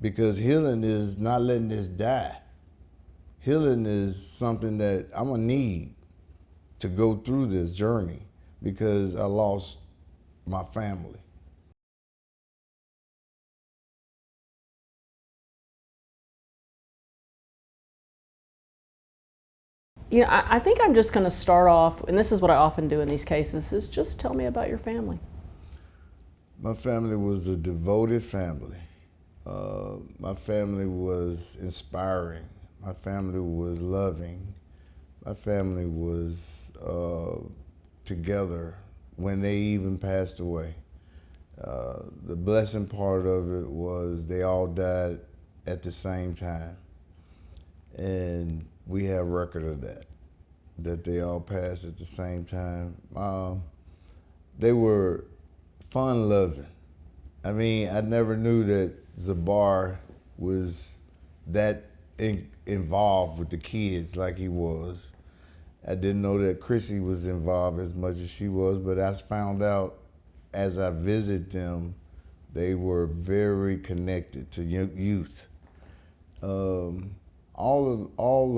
because healing is not letting this die. Healing is something that I'm gonna need to go through this journey because I lost my family. You know, I think I'm just going to start off, and this is what I often do in these cases, is just tell me about your family. My family was a devoted family. My family was inspiring. My family was loving. My family was together when they even passed away. The blessing part of it was they all died at the same time. And we have record of that they all passed at the same time. They were fun-loving. I mean, I never knew that Zabar was that involved with the kids like he was. I didn't know that Chrissy was involved as much as she was, but I found out as I visited them, they were very connected to youth. All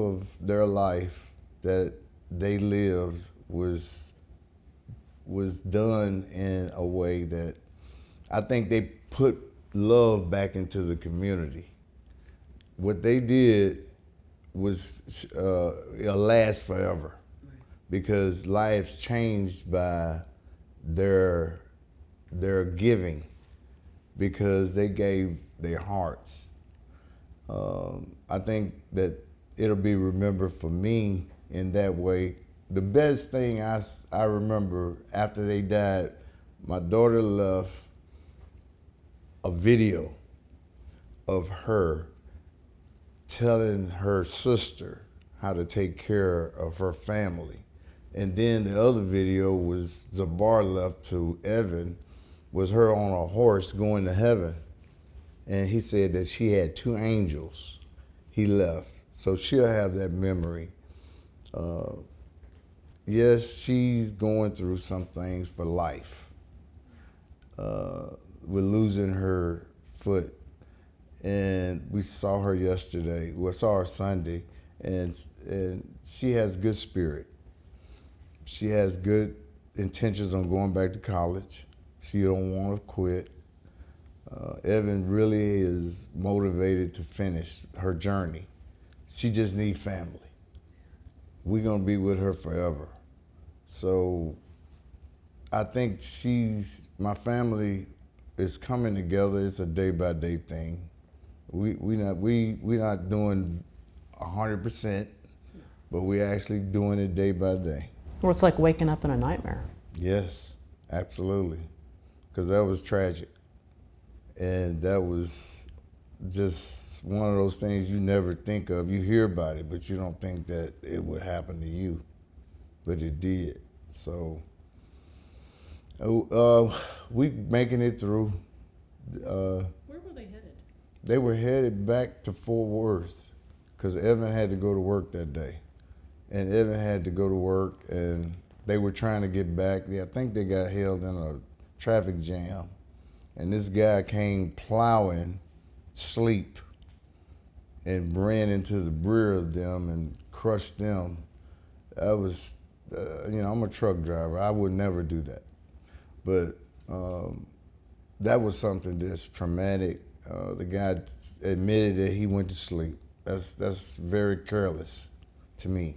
of their life that they lived was done in a way that I think they put love back into the community. What they did was it'll last forever because lives changed by their giving because they gave their hearts. I think that it'll be remembered for me in that way. The best thing I remember after they died, my daughter left a video of her telling her sister how to take care of her family. And then the other video was Zabar left to Evan, was her on a horse going to heaven. And he said that she had 2 angels. He left. So she'll have that memory. Yes, she's going through some things for life. We're losing her foot. And we saw her yesterday. We saw her Sunday. And she has good spirit. She has good intentions on going back to college. She don't want to quit. Evan really is motivated to finish her journey. She just needs family. We're gonna be with her forever. So I think my family is coming together. It's a day-by-day thing. We're not doing 100%, but we're actually doing it day by day. Well, it's like waking up in a nightmare. Yes, absolutely, because that was tragic. And that was just one of those things you never think of. You hear about it, but you don't think that it would happen to you. But it did. So we making it through. Where were they headed? They were headed back to Fort Worth because Evan had to go to work that day. And Evan had to go to work, and they were trying to get back. I think they got held in a traffic jam. And this guy came plowing sleep and ran into the rear of them and crushed them. That was, I'm a truck driver. I would never do that. But that was something that's traumatic. The guy admitted that he went to sleep. That's very careless to me.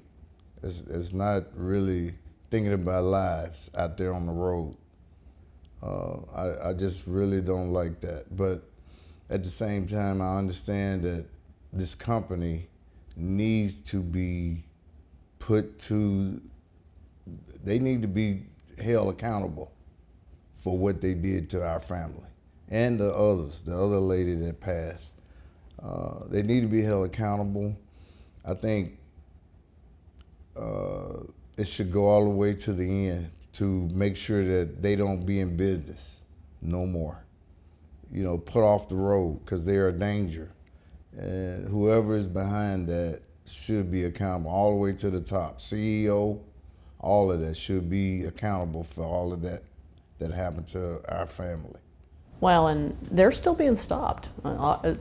It's not really thinking about lives out there on the road. I just really don't like that. But at the same time, I understand that this company needs to be they need to be held accountable for what they did to our family and the other lady that passed. They need to be held accountable. I think it should go all the way to the end to make sure that they don't be in business no more. Put off the road because they're a danger. And whoever is behind that should be accountable all the way to the top. CEO, all of that should be accountable for all of that happened to our family. Well, and they're still being stopped.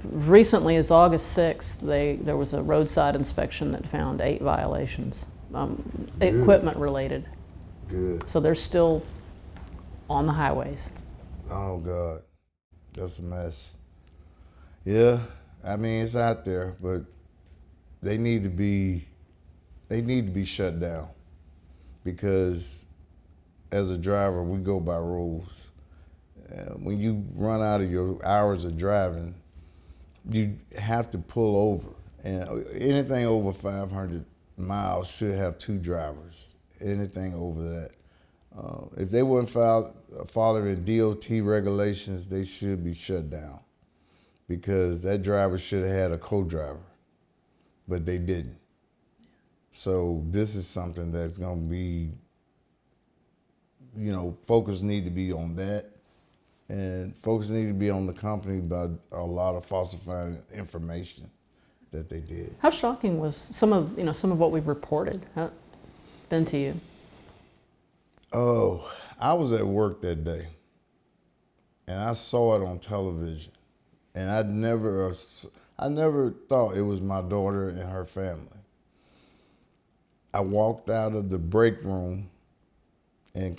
Recently as August 6th, there was a roadside inspection that found 8 violations, equipment related. Good. So they're still on the highways. Oh God, that's a mess. Yeah, I mean it's out there, but they need to be shut down, because as a driver we go by rules. When you run out of your hours of driving, you have to pull over, and anything over 500 miles should have 2 drivers. Anything over that. If they weren't following DOT regulations, they should be shut down, because that driver should have had a co-driver, but they didn't. So this is something that's going to be, focus need to be on that, and focus need to be on the company about a lot of falsifying information that they did. How shocking was some of what we've reported been to you? Oh, I was at work that day, and I saw it on television, and I never thought it was my daughter and her family. I walked out of the break room and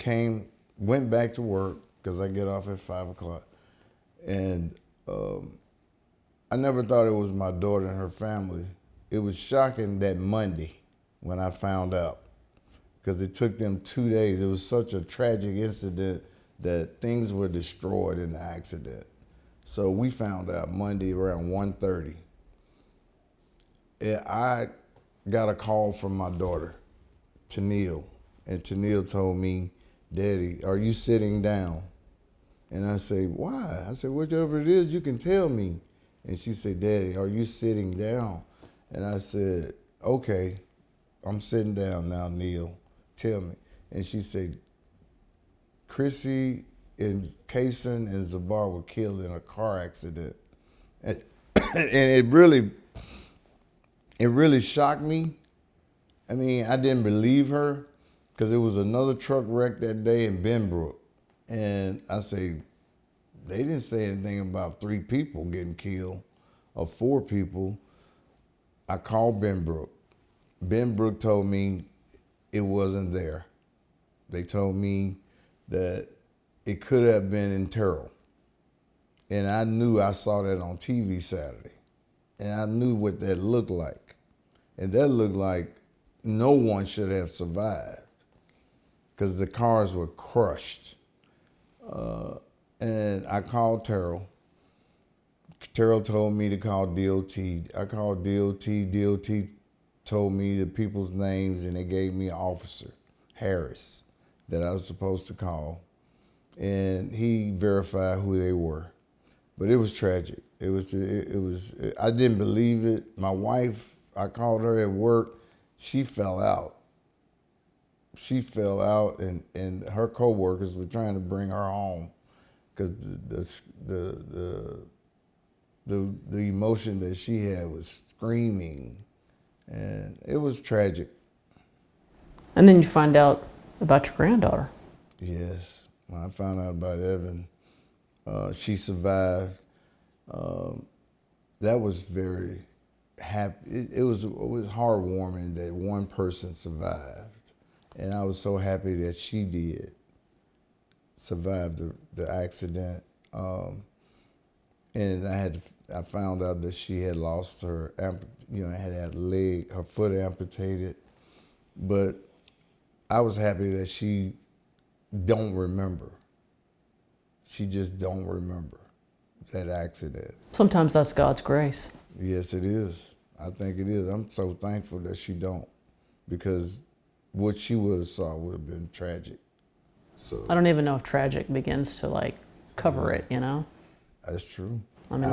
went back to work, because I get off at 5 o'clock, and I never thought it was my daughter and her family. It was shocking that Monday when I found out, because it took them 2 days. It was such a tragic incident that things were destroyed in the accident. So we found out Monday around 1:30. And I got a call from my daughter, Tennille, and Tennille told me, "Daddy, are you sitting down?" And I said, "Why?" I said, "Whichever it is, you can tell me." And she said, "Daddy, are you sitting down?" And I said, "Okay, I'm sitting down now, Neil. Tell me." And she said, "Chrissy and Kason and Zabar were killed in a car accident." And, and it really shocked me. I mean, I didn't believe her, because there was another truck wreck that day in Benbrook. And I say, they didn't say anything about 3 people getting killed or 4 people. I called Benbrook. Benbrook told me it wasn't there. They told me that it could have been in Terrell. And I knew, I saw that on TV Saturday. And I knew what that looked like. And that looked like no one should have survived, because the cars were crushed. And I called Terrell. Terrell told me to call DOT. I called DOT. DOT told me the people's names, and they gave me an officer, Harris, that I was supposed to call. And he verified who they were. But it was tragic. It was. I didn't believe it. My wife, I called her at work. She fell out. And her coworkers were trying to bring her home, because the emotion that she had was screaming, and it was tragic. And then you find out about your granddaughter. Yes, when I found out about Evan, she survived. That was very happy. It was heartwarming that one person survived, and I was so happy that she did survive the accident. And I found out that she had lost her, had her foot amputated, but I was happy that she don't remember. She just don't remember that accident. Sometimes that's God's grace. Yes, it is. I think it is. I'm so thankful that she don't, because what she would have saw would have been tragic. So I don't even know if tragic begins to cover it, That's true. I mean,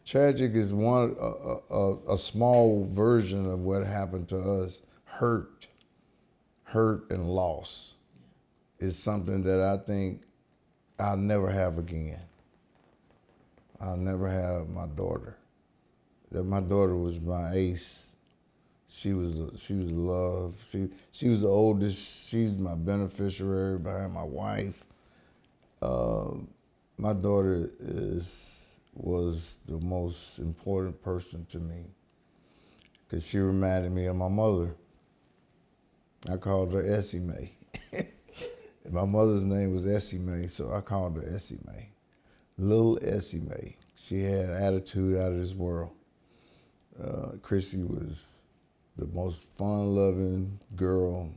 tragic is a small version of what happened to us. Hurt and loss is something that I think I'll never have again. I'll never have my daughter. That my daughter was my ace. She was love. She was the oldest. She's my beneficiary behind my wife. My daughter was the most important person to me because she reminded me of my mother. I called her Essie Mae. My mother's name was Essie Mae, so I called her Essie Mae. Little Essie Mae. She had attitude out of this world. Chrissy was the most fun-loving girl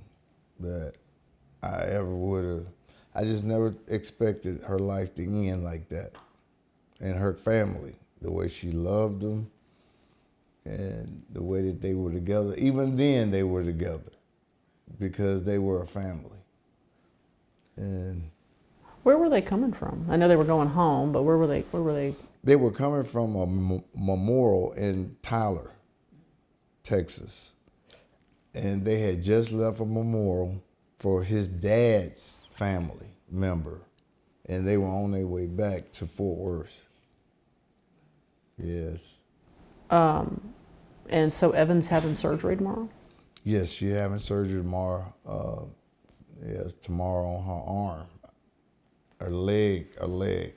that I ever would have. I just never expected her life to end like that. And her family, the way she loved them and the way that they were together. Even then they were together because they were a family. And Where were they coming from? I know they were going home, but where were they? they were coming from a memorial in Tyler, Texas. And they had just left a memorial for his dad's family member. And they were on their way back to Fort Worth. Yes. And so Evan's having surgery tomorrow? Yes, she's having surgery tomorrow. Yes, tomorrow on her arm, her leg.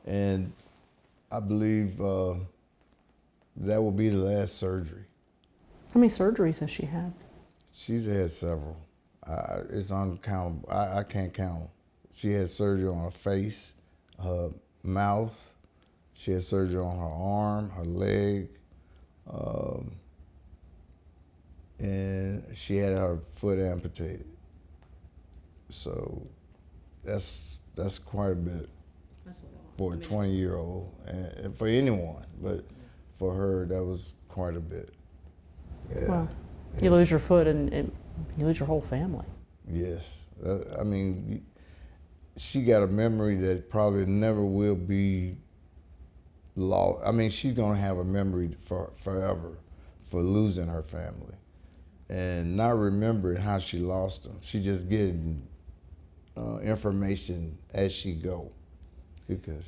And I believe that will be the last surgery. How many surgeries has she had? She's had several. It's uncountable. I can't count them. She had surgery on her face, her mouth. She had surgery on her arm, her leg. And she had her foot amputated. So that's quite a bit for a 20-year-old, and for anyone, but for her, that was quite a bit. Yeah. Well, you lose your foot and you lose your whole family. Yes. I mean, she got a memory that probably never will be lost. I mean, she's going to have a memory for forever for losing her family and not remembering how she lost them. She just getting information as she go. Because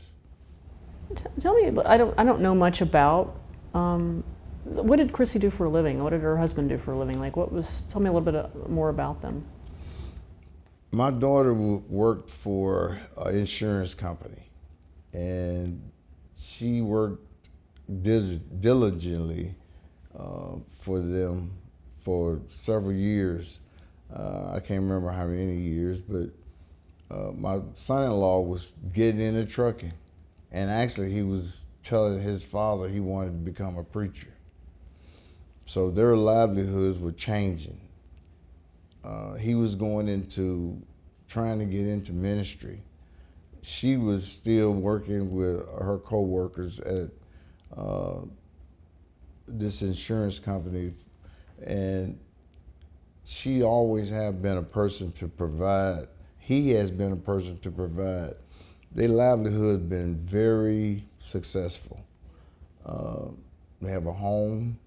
Tell me, I don't know much about. What did Chrissy do for a living? What did her husband do for a living? Tell me a little bit more about them. my daughter worked for an insurance company, and she worked diligently for them for several years. I can't remember how many years, but my son-in-law was getting into trucking, and actually he was telling his father he wanted to become a preacher. So their livelihoods were changing. He was going into trying to get into ministry. She was still working with her co-workers at this insurance company, and she always have been a person to provide. He has been a person to provide. Their livelihood has been very successful. They have a home.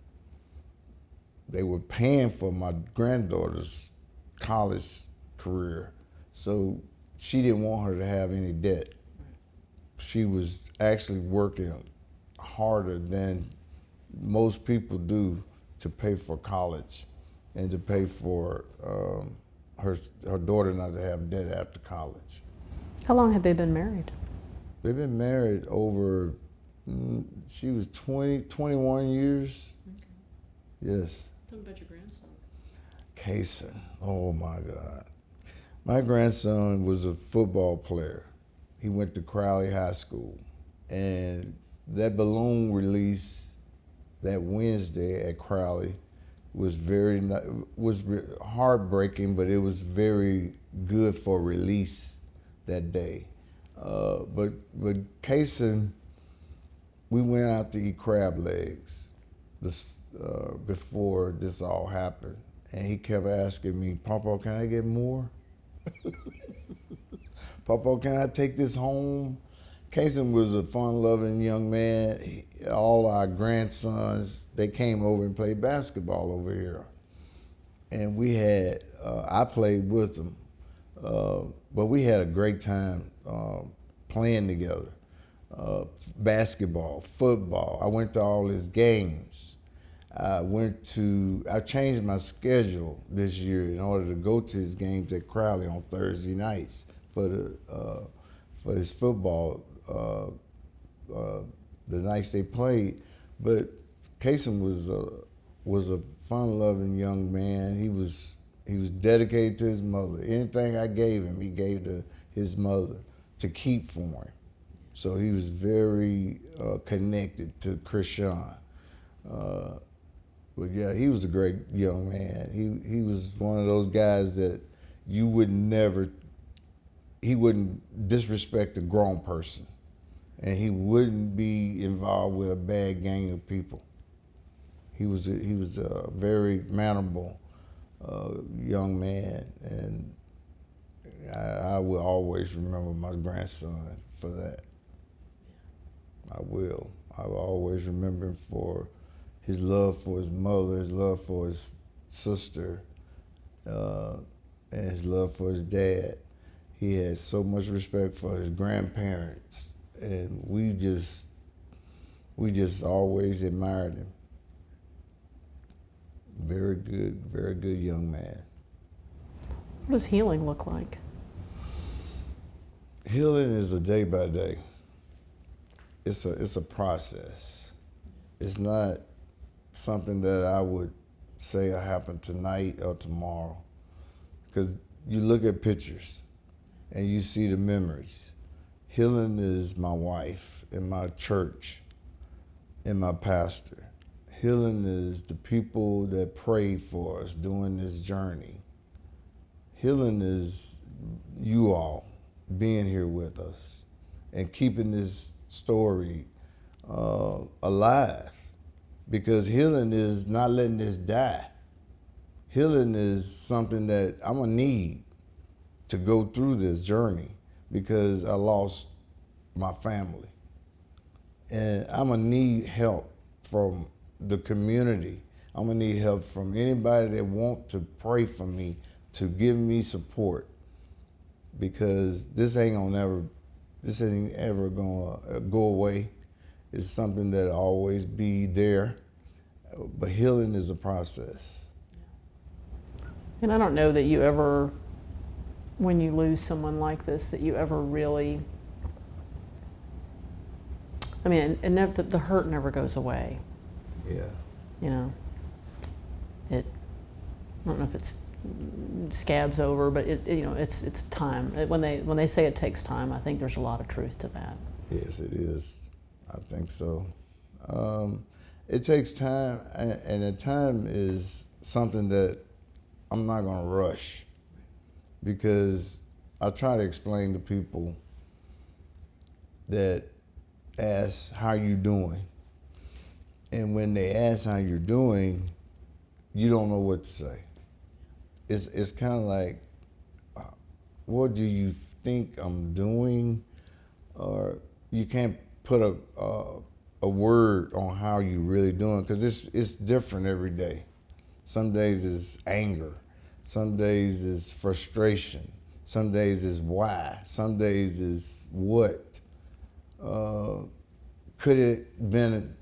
They were paying for my granddaughter's college career, so she didn't want her to have any debt. She was actually working harder than most people do to pay for college and to pay for her daughter not to have debt after college. How long had they been married? They've been married over, she was 21 years. Okay. Yes. Tell me about your grandson. Kason, oh my God. My grandson was a football player. He went to Crowley High School, and that balloon release that Wednesday at Crowley was heartbreaking, but it was very good for release that day. But Kason, we went out to eat crab legs before this all happened, and he kept asking me, "Papa, can I get more? Papa, can I take this home?" Kason was a fun-loving young man. All our grandsons, they came over and played basketball over here. And we had, I played with them, but we had a great time playing together. Basketball, football. I went to all his games. I changed my schedule this year in order to go to his games at Crowley on Thursday nights for his football the nights they played. But Kason was a fun-loving young man. He was dedicated to his mother. Anything I gave him, he gave to his mother to keep for him. So he was very connected to Krishaun. But yeah, he was a great young man. He was one of those guys that he wouldn't disrespect a grown person, and he wouldn't be involved with a bad gang of people. He was a very mannerable young man, and I will always remember my grandson for that. I will always remember him for his love for his mother, his love for his sister, and his love for his dad. He had so much respect for his grandparents, and we just always admired him. Very good young man. What does healing look like? Healing is a day by day. It's a process. It's not something that I would say will happen tonight or tomorrow. Because you look at pictures and you see the memories. Healing is my wife and my church and my pastor. Healing is the people that prayed for us during this journey. Healing is you all being here with us and keeping this story alive. Because healing is not letting this die. Healing is something that I'm gonna need to go through this journey because I lost my family. And I'm gonna need help from the community. I'm gonna need help from anybody that want to pray for me, to give me support, because this ain't ever gonna go away. It's something that'll always be there, but healing is a process. And I don't know that you ever, when you lose someone like this, that you ever really, I mean, and the hurt never goes away. Yeah. You know, I don't know if it's scabs over, but it's time. When they say it takes time, I think there's a lot of truth to that. Yes, it is. I think so. It takes time, and the time is something that I'm not gonna rush, because I try to explain to people that ask how you doing, and when they ask how you're doing, you don't know what to say. It's kind of like, what do you think I'm doing? Or you can't put a word on how you really doing, because it's different every day. Some days it's anger, some days it's frustration, some days it's why, some days it's what. Could it been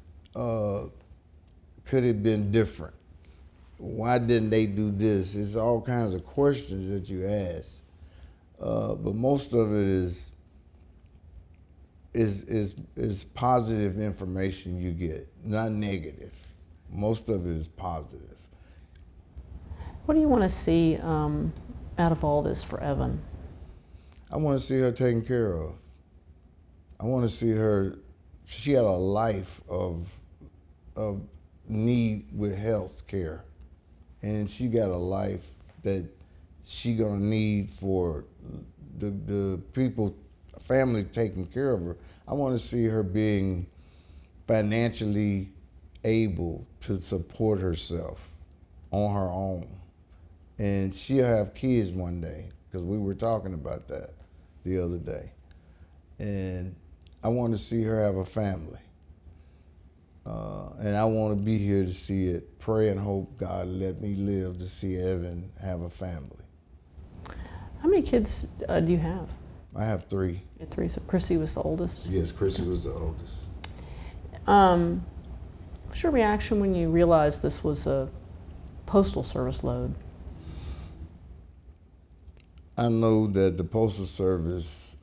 different? Why didn't they do this? It's all kinds of questions that you ask, but most of it is positive information you get, not negative. Most of it is positive. What do you want to see out of all this for Evan? I want to see her taken care of. I want to see her. She had a life of need with health care, and she got a life that she gonna need for the people, family taking care of her. I want to see her being financially able to support herself on her own, and she'll have kids one day, because we were talking about that the other day, and I want to see her have a family. And I want to be here to see it. Pray and hope God let me live to see Evan have a family. How many kids do you have? I have 3. You had 3, so Chrissy was the oldest? Yes, Chrissy was the oldest. What's your reaction when you realized this was a Postal Service load? I know that the Postal Service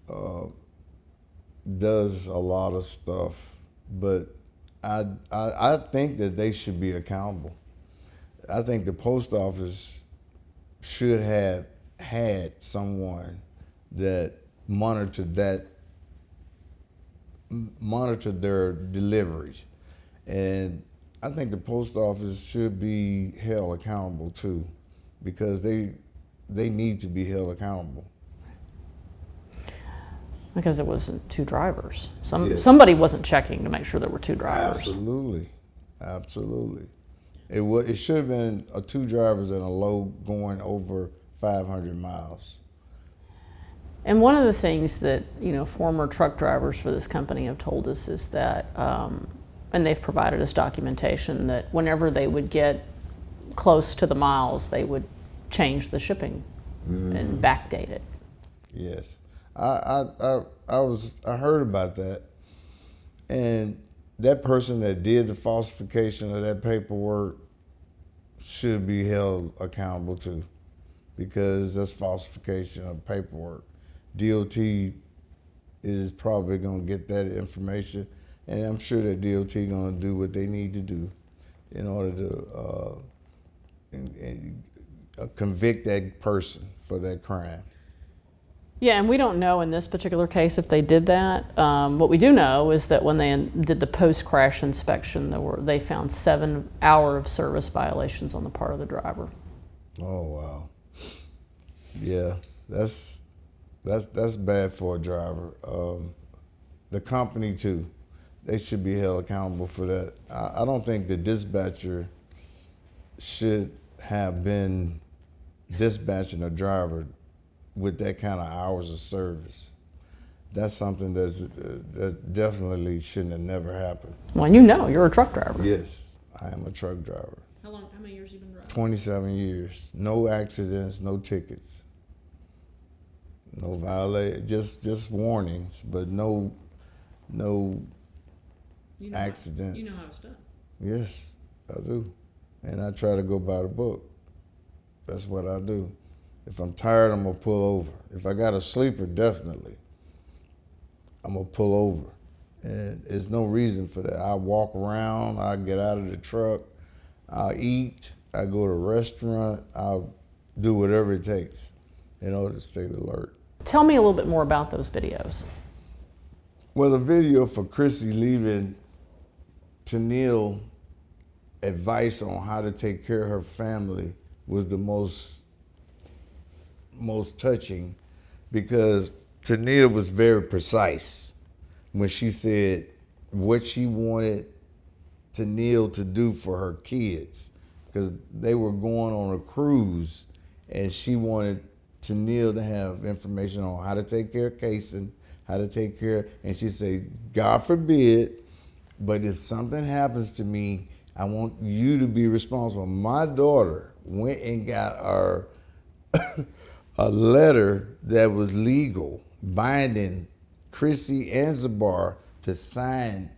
does a lot of stuff, but I think that they should be accountable. I think the post office should have had someone that monitored their deliveries. And I think the post office should be held accountable too, because they need to be held accountable. Because it wasn't two drivers. Yes. Somebody wasn't checking to make sure there were two drivers. Absolutely, absolutely. It should have been two drivers and a load going over 500 miles. And one of the things that former truck drivers for this company have told us is that, and they've provided us documentation, that whenever they would get close to the miles, they would change the shipping and backdate it. Yes, I heard about that, and that person that did the falsification of that paperwork should be held accountable too, because that's falsification of paperwork. DOT is probably going to get that information, and I'm sure that DOT going to do what they need to do in order to convict that person for that crime. Yeah, and we don't know in this particular case if they did that. What we do know is that when they did the post-crash inspection, they found 7 hours of service violations on the part of the driver. Oh wow! Yeah, that's bad for a driver. The company too, they should be held accountable for that. I don't think the dispatcher should have been dispatching a driver with that kind of hours of service. That's something that definitely shouldn't have never happened. Well, you're a truck driver. Yes, I am a truck driver. How many years have you been driving? 27 years. No accidents, no tickets. No just warnings, but no accidents. You know how it's done. Yes, I do. And I try to go by the book. That's what I do. If I'm tired, I'm gonna pull over. If I got a sleeper, definitely, I'm gonna pull over. And there's no reason for that. I walk around, I get out of the truck, I'll eat, I go to a restaurant, I'll do whatever it takes in order to stay alert. Tell me a little bit more about those videos. Well, the video for Chrissy leaving Tennille advice on how to take care of her family was the most touching, because Tennille was very precise when she said what she wanted Tennille to do for her kids, because they were going on a cruise and she wanted Tennille to have information on how to take care of Kason, how to take care, and she said, God forbid, but if something happens to me, I want you to be responsible. My daughter went and got her a letter that was legal, binding Chrissy and Zabar to sign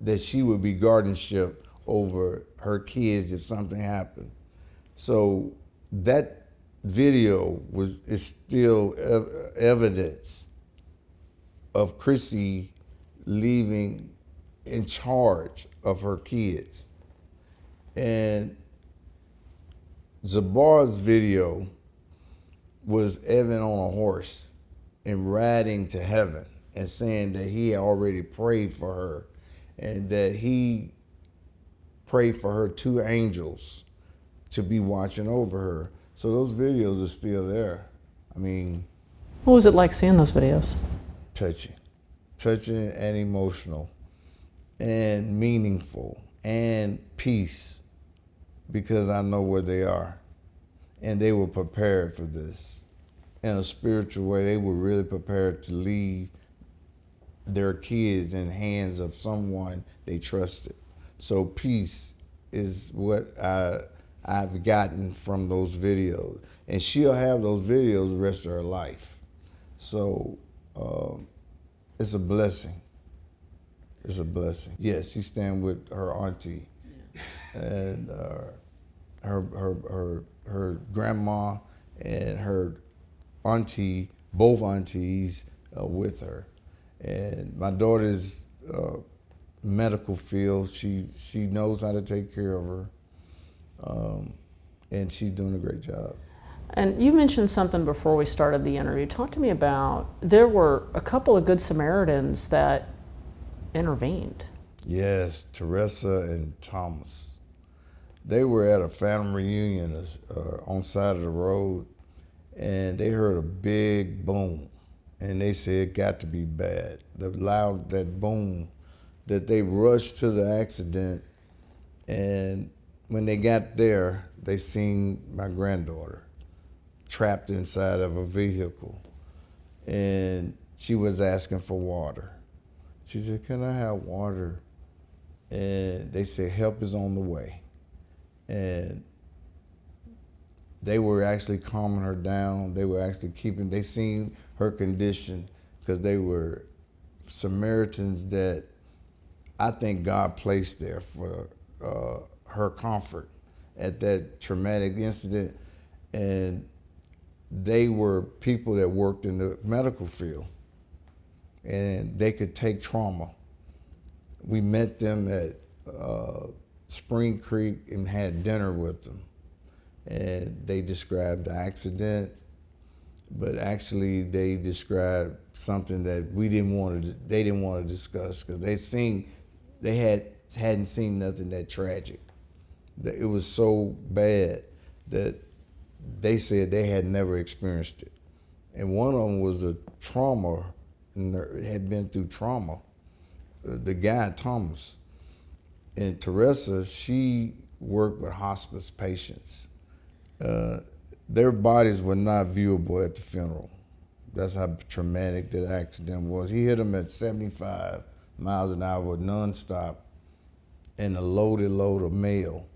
that she would be guardianship over her kids if something happened. So that video is still evidence of Chrissy leaving in charge of her kids. And Zabar's video was Evan on a horse and riding to heaven and saying that he had already prayed for her and that he prayed for her 2 angels to be watching over her. So those videos are still there. I mean, What was it like seeing those videos? touching and emotional and meaningful and peace, because I know where they are. And they were prepared for this. In a spiritual way, they were really prepared to leave their kids in hands of someone they trusted. So peace is what I've gotten from those videos. And she'll have those videos the rest of her life. So it's a blessing. It's a blessing. Yes, she stand with her auntie, and her grandma and her auntie, both aunties with her. And my daughter's medical field. She knows how to take care of her, and she's doing a great job. And you mentioned something before we started the interview. Talk to me about, there were a couple of good Samaritans that intervened. Yes, Teresa and Thomas. They were at a family reunion on the side of the road, and they heard a big boom, and they said it got to be bad. That boom, that they rushed to the accident, and when they got there, they seen my granddaughter trapped inside of a vehicle, and she was asking for water. She said, "Can I have water?" And they said, "Help is on the way." And they were actually calming her down. They were actually they seen her condition, because they were Samaritans that I think God placed there for her comfort at that traumatic incident. And they were people that worked in the medical field, and they could take trauma. We met them at Spring Creek and had dinner with them. And they described the accident, but actually they described something that they didn't want to discuss, because they hadn't seen nothing that tragic. It was so bad that they said they had never experienced it. And one of them was a trauma, and had been through trauma. The guy, Thomas. And Teresa, she worked with hospice patients. Their bodies were not viewable at the funeral. That's how traumatic that accident was. He hit them at 75 miles an hour nonstop in a loaded load of mail.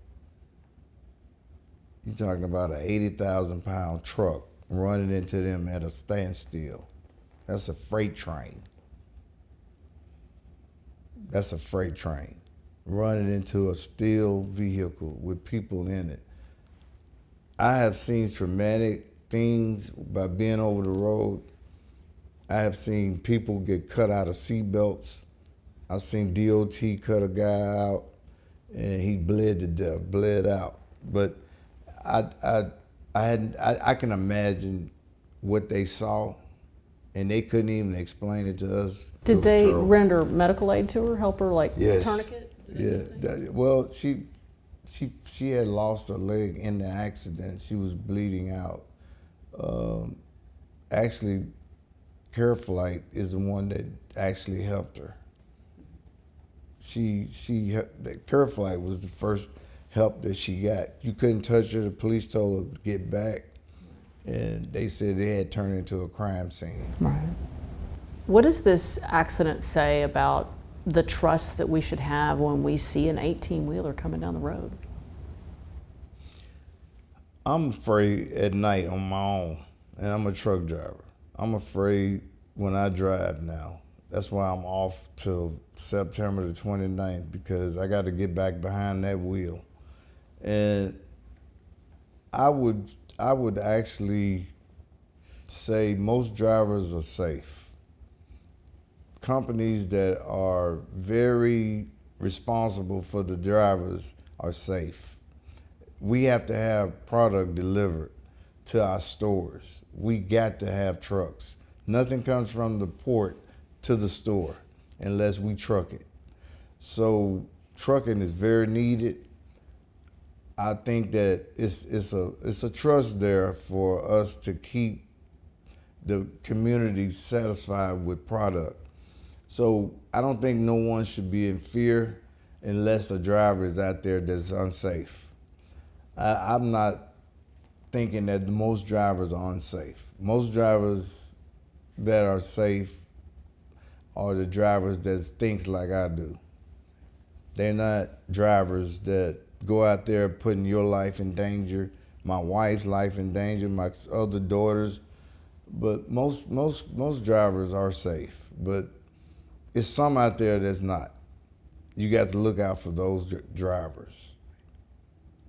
You're talking about an 80,000-pound truck running into them at a standstill. That's a freight train. That's a freight train running into a steel vehicle with people in it. I have seen traumatic things by being over the road. I have seen people get cut out of seatbelts. I've seen DOT cut a guy out, and he bled to death, bled out. But I can imagine what they saw, and they couldn't even explain it to us. Did they render medical aid to her, help her, like yes. tourniquet? Yeah. Well, she had lost her leg in the accident. She was bleeding out. Actually, CareFlight is the one that actually helped her. CareFlight was the first help that she got. You couldn't touch her. The police told her to get back, and they said they had turned into a crime scene. Right. What does this accident say about the trust that we should have when we see an 18-wheeler coming down the road? I'm afraid at night on my own, and I'm a truck driver. I'm afraid when I drive now. That's why I'm off till September the 29th, because I got to get back behind that wheel. And I would actually say most drivers are safe. Companies that are very responsible for the drivers are safe. We have to have product delivered to our stores. We got to have trucks. Nothing comes from the port to the store unless we truck it. So trucking is very needed. I think that it's a trust there for us to keep the community satisfied with product. So I don't think no one should be in fear unless a driver is out there that's unsafe. I'm not thinking that most drivers are unsafe. Most drivers that are safe are the drivers that thinks like I do. They're not drivers that go out there putting your life in danger, my wife's life in danger, my other daughters. But most drivers are safe. But it's some out there that's not. You got to look out for those drivers.